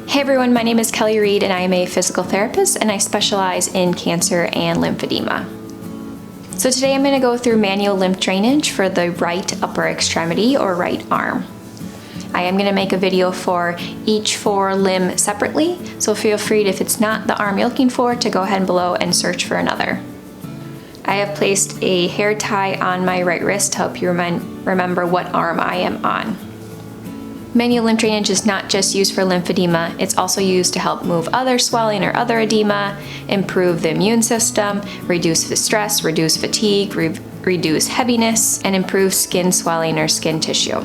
Hey everyone, my name is Kelly Reed and I am a physical therapist and I specialize in cancer and lymphedema. So today I'm going to go through manual lymph drainage for the right upper extremity or right arm. I am going to make a video for each forelimb separately, so feel free to, if it's not the arm you're looking for, to go ahead and below and search for another. I have placed a hair tie on my right wrist to help you remember what arm I am on. Manual lymph drainage is not just used for lymphedema, it's also used to help move other swelling or other edema, improve the immune system, reduce the stress, reduce fatigue, reduce heaviness, and improve skin swelling or skin tissue.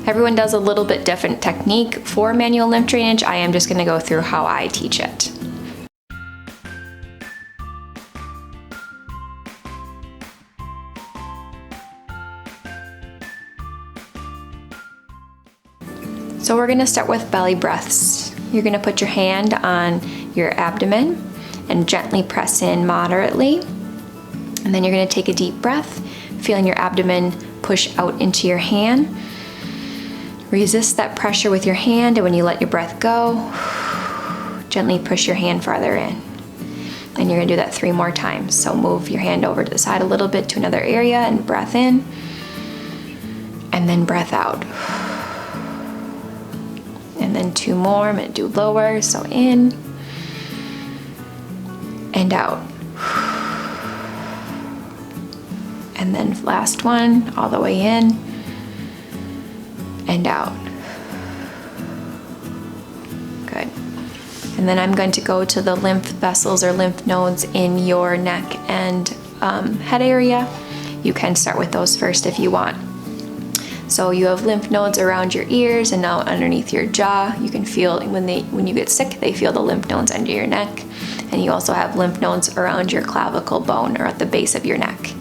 Everyone does a little bit different technique for manual lymph drainage. I am just going to go through how I teach it. So we're going to start with belly breaths. You're going to put your hand on your abdomen and gently press in moderately. And then you're going to take a deep breath, feeling your abdomen push out into your hand. Resist that pressure with your hand, and when you let your breath go, gently push your hand farther in. And you're going to do that 3 more times. So move your hand over to the side a little bit to another area and breath in. And then breath out. And then 2 more. I'm going to do lower, so in and out. And then last one, all the way in and out. Good. And then I'm going to go to the lymph vessels or lymph nodes in your neck and head area. You can start with those first if you want. So you have lymph nodes around your ears and now underneath your jaw. You can feel when you get sick, they feel the lymph nodes under your neck. And you also have lymph nodes around your clavicle bone or at the base of your neck.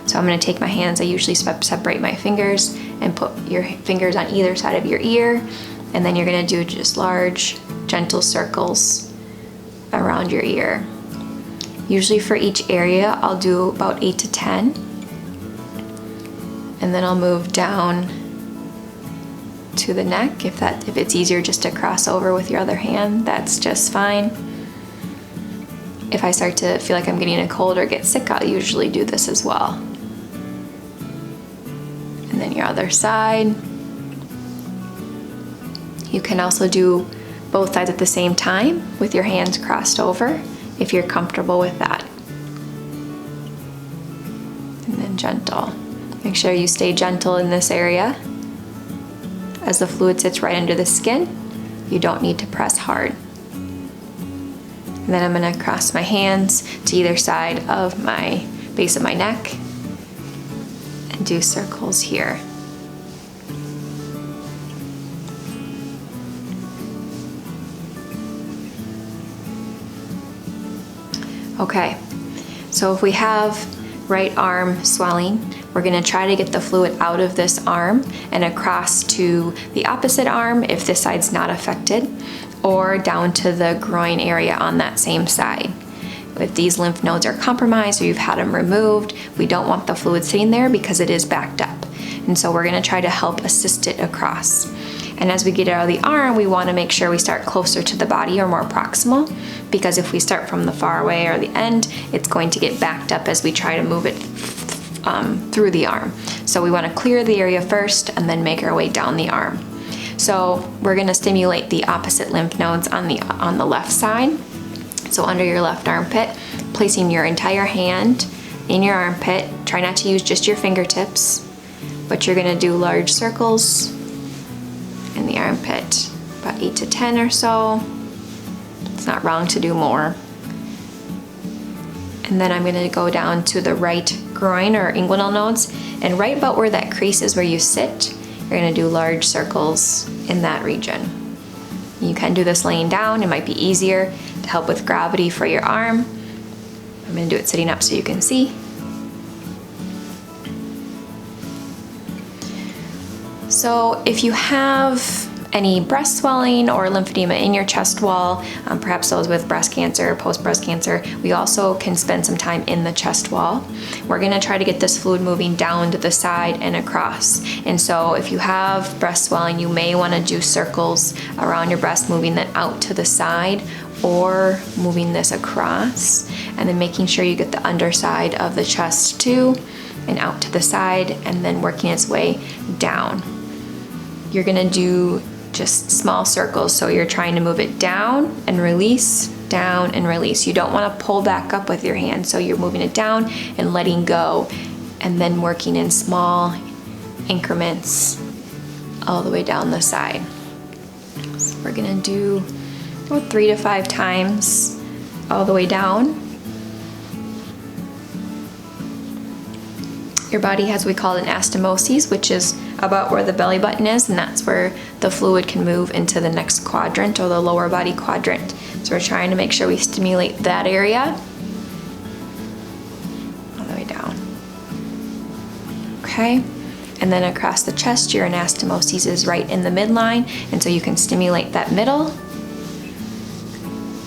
So I'm going to take my hands, I usually separate my fingers and put your fingers on either side of your ear. And then you're going to do just large, gentle circles around your ear. Usually for each area, I'll do about 8 to 10. And then I'll move down to the neck. If it's easier just to cross over with your other hand, that's just fine. If I start to feel like I'm getting a cold or get sick, I'll usually do this as well. And then your other side. You can also do both sides at the same time with your hands crossed over if you're comfortable with that. And then gentle. Make sure you stay gentle in this area. As the fluid sits right under the skin, you don't need to press hard. And then I'm going to cross my hands to either side of my base of my neck and do circles here. Okay, so if we have right arm swelling, we're going to try to get the fluid out of this arm and across to the opposite arm if this side's not affected, or down to the groin area on that same side. If these lymph nodes are compromised or you've had them removed, we don't want the fluid sitting there because it is backed up. And so we're going to try to help assist it across. And as we get it out of the arm, we want to make sure we start closer to the body or more proximal, because if we start from the far away or the end, it's going to get backed up as we try to move it through the arm. So we want to clear the area first and then make our way down the arm. So we're going to stimulate the opposite lymph nodes on the left side. So under your left armpit, placing your entire hand in your armpit. Try not to use just your fingertips, but you're going to do large circles in the armpit, about 8 to 10 or so. It's not wrong to do more. And then I'm going to go down to the right groin or inguinal nodes, and right about where that crease is where you sit, you're going to do large circles in that region. You can do this laying down. It might be easier to help with gravity for your arm. I'm going to do it sitting up so you can see. So if you have any breast swelling or lymphedema in your chest wall, perhaps those with breast cancer, post-breast cancer, we also can spend some time in the chest wall. We're gonna try to get this fluid moving down to the side and across. And so if you have breast swelling, you may wanna do circles around your breast, moving that out to the side or moving this across, and then making sure you get the underside of the chest too, and out to the side, and then working its way down. You're gonna do just small circles, so you're trying to move it down and release, down and release. You don't wanna pull back up with your hand, so you're moving it down and letting go, and then working in small increments all the way down the side. So we're gonna do 3 to 5 times all the way down. Your body has what we call an anastomosis, which is about where the belly button is, and that's where the fluid can move into the next quadrant, or the lower body quadrant. So we're trying to make sure we stimulate that area all the way down. Okay, and then across the chest, your anastomosis is right in the midline, and so you can stimulate that middle,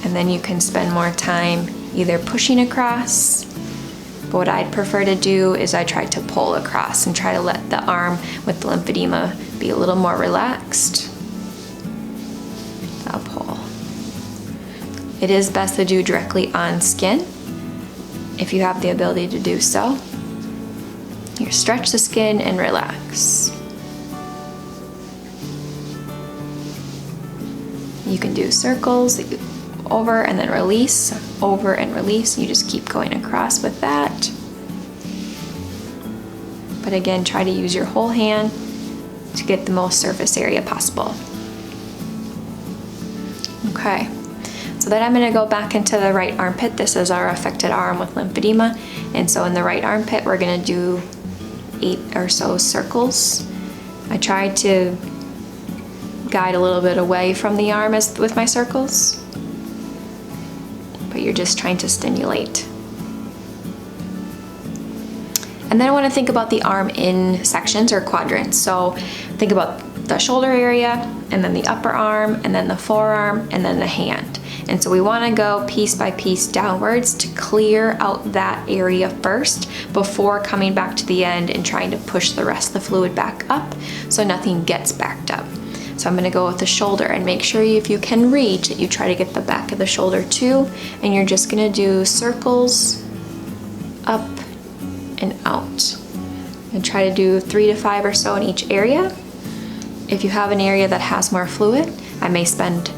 and then you can spend more time either pushing across. But what I'd prefer to do is I try to pull across and try to let the arm with the lymphedema be a little more relaxed. I'll pull. It is best to do directly on skin if you have the ability to do so. You stretch the skin and relax. You can do circles over and then release, over and release. You just keep going across with that. But again, try to use your whole hand to get the most surface area possible. Okay, so then I'm gonna go back into the right armpit. This is our affected arm with lymphedema. And so in the right armpit, we're gonna do 8 or so circles. I tried to guide a little bit away from the arm with my circles, but you're just trying to stimulate. And then I want to think about the arm in sections or quadrants. So think about the shoulder area, and then the upper arm, and then the forearm, and then the hand. And so we want to go piece by piece downwards to clear out that area first before coming back to the end and trying to push the rest of the fluid back up so nothing gets backed up. So I'm gonna go with the shoulder, and make sure if you can reach that you try to get the back of the shoulder too, and you're just gonna do circles up and out. And try to do 3 to 5 or so in each area. If you have an area that has more fluid, I may spend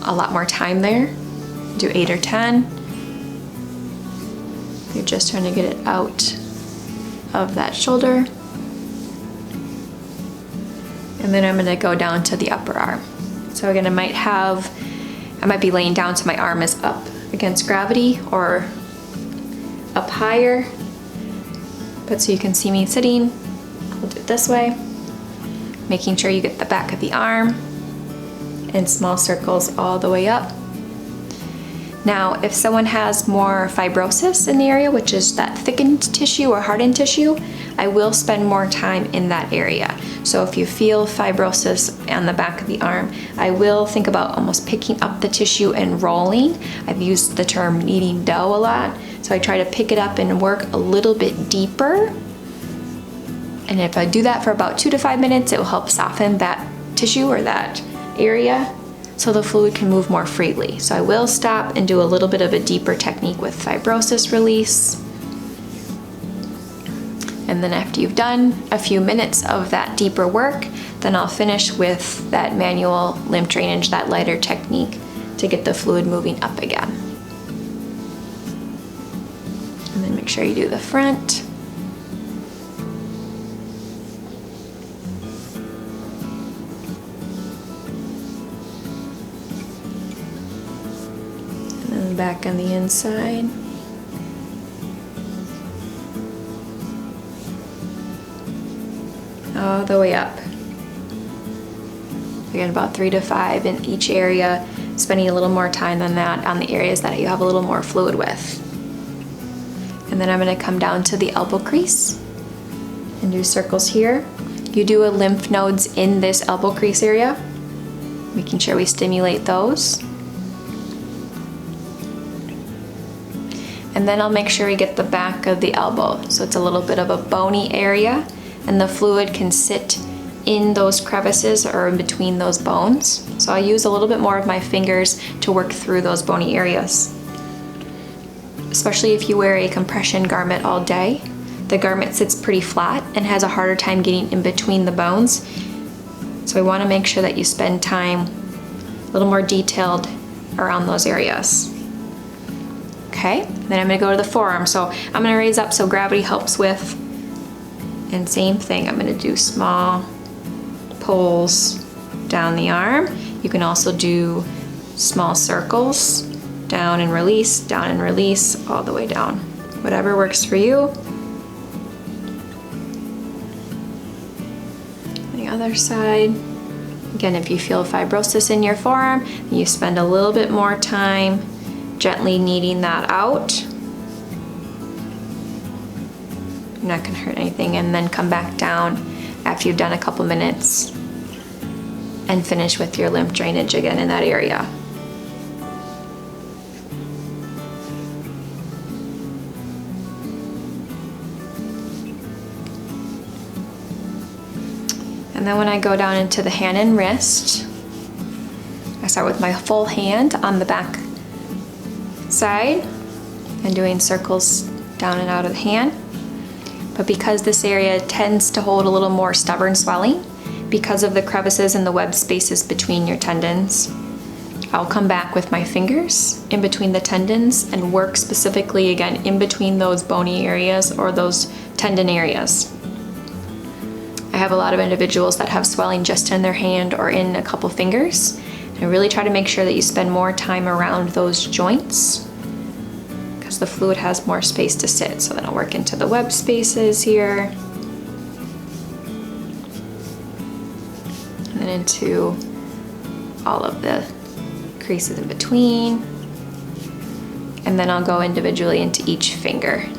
a lot more time there, do 8 or 10. You're just trying to get it out of that shoulder. And then I'm gonna go down to the upper arm. So again, I might be laying down so my arm is up against gravity or up higher. But so you can see me sitting, I'll do it this way. Making sure you get the back of the arm and small circles all the way up. Now, if someone has more fibrosis in the area, which is that thickened tissue or hardened tissue, I will spend more time in that area. So if you feel fibrosis on the back of the arm, I will think about almost picking up the tissue and rolling. I've used the term kneading dough a lot. So I try to pick it up and work a little bit deeper. And if I do that for about 2 to 5 minutes, it will help soften that tissue or that area so the fluid can move more freely. So I will stop and do a little bit of a deeper technique with fibrosis release. And then after you've done a few minutes of that deeper work, then I'll finish with that manual lymph drainage, that lighter technique to get the fluid moving up again. And then make sure you do the front. And then back on the inside. All the way up. Again, about 3 to 5 in each area, spending a little more time than that on the areas that you have a little more fluid with. And then I'm going to come down to the elbow crease and do circles here. You do a lymph nodes in this elbow crease area. making sure we stimulate those. And then I'll make sure we get the back of the elbow. So it's a little bit of a bony area, and the fluid can sit in those crevices or in between those bones. So I'll use a little bit more of my fingers to work through those bony areas. Especially if you wear a compression garment all day, the garment sits pretty flat and has a harder time getting in between the bones. So I want to make sure that you spend time a little more detailed around those areas. Okay, then I'm going to go to the forearm. So I'm going to raise up so gravity helps with, and same thing, I'm going to do small pulls down the arm. You can also do small circles, down and release, all the way down. Whatever works for you. The other side. Again, if you feel fibrosis in your forearm, you spend a little bit more time gently kneading that out. You're not gonna hurt anything, and then come back down after you've done a couple minutes and finish with your lymph drainage again in that area. And then when I go down into the hand and wrist, I start with my full hand on the back side and doing circles down and out of the hand. But because this area tends to hold a little more stubborn swelling because of the crevices and the web spaces between your tendons, I'll come back with my fingers in between the tendons and work specifically again in between those bony areas or those tendon areas. I have a lot of individuals that have swelling just in their hand or in a couple fingers. I really try to make sure that you spend more time around those joints because the fluid has more space to sit. So then I'll work into the web spaces here. And then into all of the creases in between. And then I'll go individually into each finger.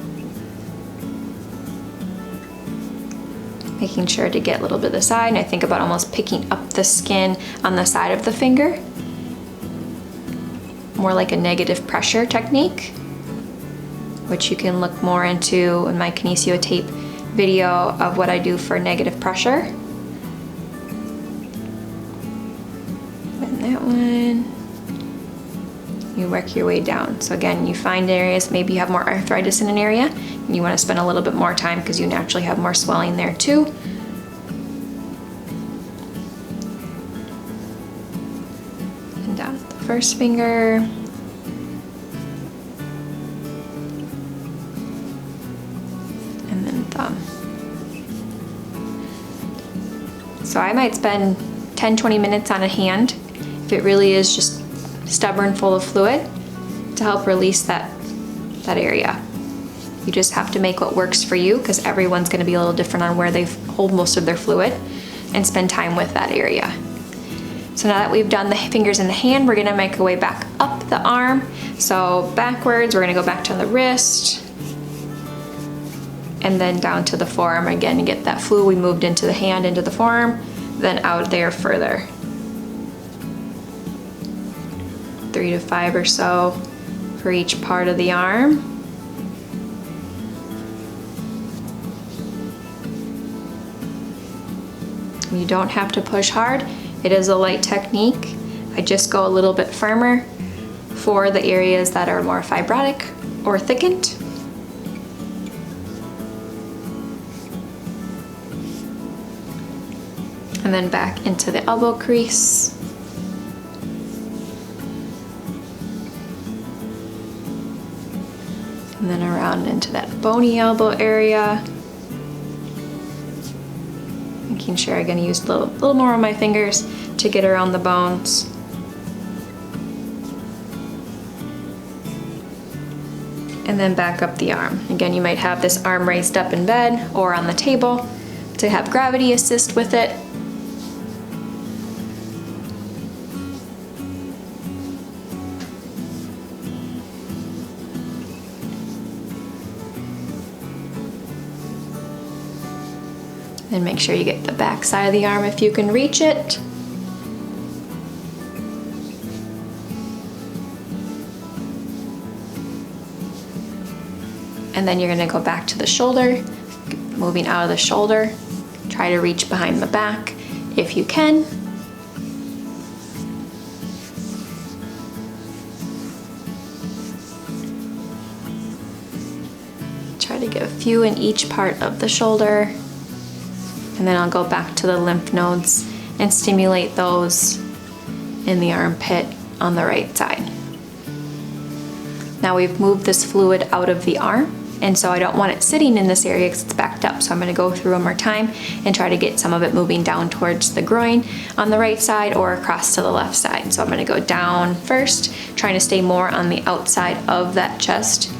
Making sure to get a little bit of the side, and I think about almost picking up the skin on the side of the finger. More like a negative pressure technique, which you can look more into in my kinesio tape video of what I do for negative pressure. And that one, you work your way down. So again, you find areas, maybe you have more arthritis in an area, and you want to spend a little bit more time because you naturally have more swelling there too. And down at the first finger. And then thumb. So I might spend 10-20 minutes on a hand if it really is just stubborn, full of fluid, to help release that area. You just have to make what works for you because everyone's going to be a little different on where they hold most of their fluid, and spend time with that area. So now that we've done the fingers in the hand, we're going to make our way back up the arm. So backwards, we're going to go back to the wrist and then down to the forearm again to get that fluid we moved into the hand, into the forearm, then out there further. 3 to 5 or so for each part of the arm. You don't have to push hard. It is a light technique. I just go a little bit firmer for the areas that are more fibrotic or thickened. And then back into the elbow crease. And then around into that bony elbow area. Making sure I'm going to use a little more of my fingers to get around the bones. And then back up the arm. Again, you might have this arm raised up in bed or on the table to have gravity assist with it. And make sure you get the back side of the arm if you can reach it. And then you're gonna go back to the shoulder, moving out of the shoulder. Try to reach behind the back if you can. Try to get a few in each part of the shoulder. And then I'll go back to the lymph nodes and stimulate those in the armpit on the right side. Now we've moved this fluid out of the arm, and so I don't want it sitting in this area because it's backed up. So I'm gonna go through one more time and try to get some of it moving down towards the groin on the right side or across to the left side. So I'm gonna go down first, trying to stay more on the outside of that chest,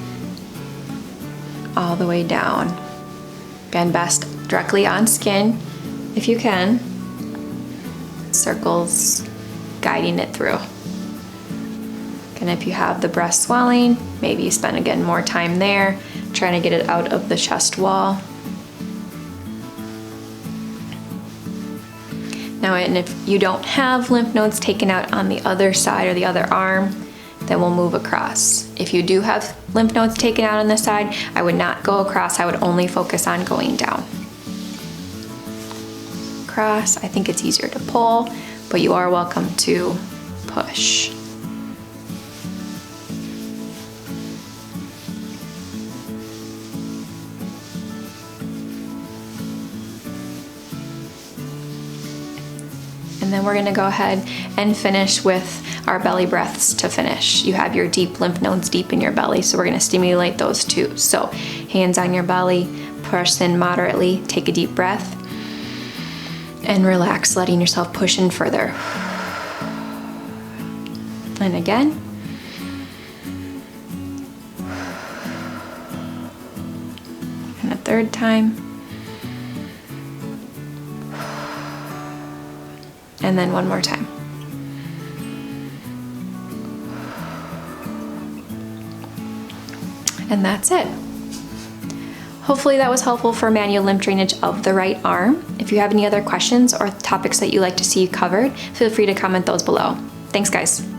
all the way down. Again, best directly on skin if you can. Circles guiding it through. And if you have the breast swelling, maybe you spend again more time there, trying to get it out of the chest wall. Now, and if you don't have lymph nodes taken out on the other side or the other arm, then we'll move across. If you do have lymph nodes taken out on this side, I would not go across, I would only focus on going down. Across, I think it's easier to pull, but you are welcome to push. And then we're gonna go ahead and finish with our belly breaths to finish. You have your deep lymph nodes deep in your belly, so we're gonna stimulate those too. So hands on your belly, push in moderately, take a deep breath, and relax, letting yourself push in further. And again. And a third time. And then one more time. And that's it. Hopefully that was helpful for manual lymph drainage of the right arm. If you have any other questions or topics that you'd like to see covered, feel free to comment those below. Thanks, guys.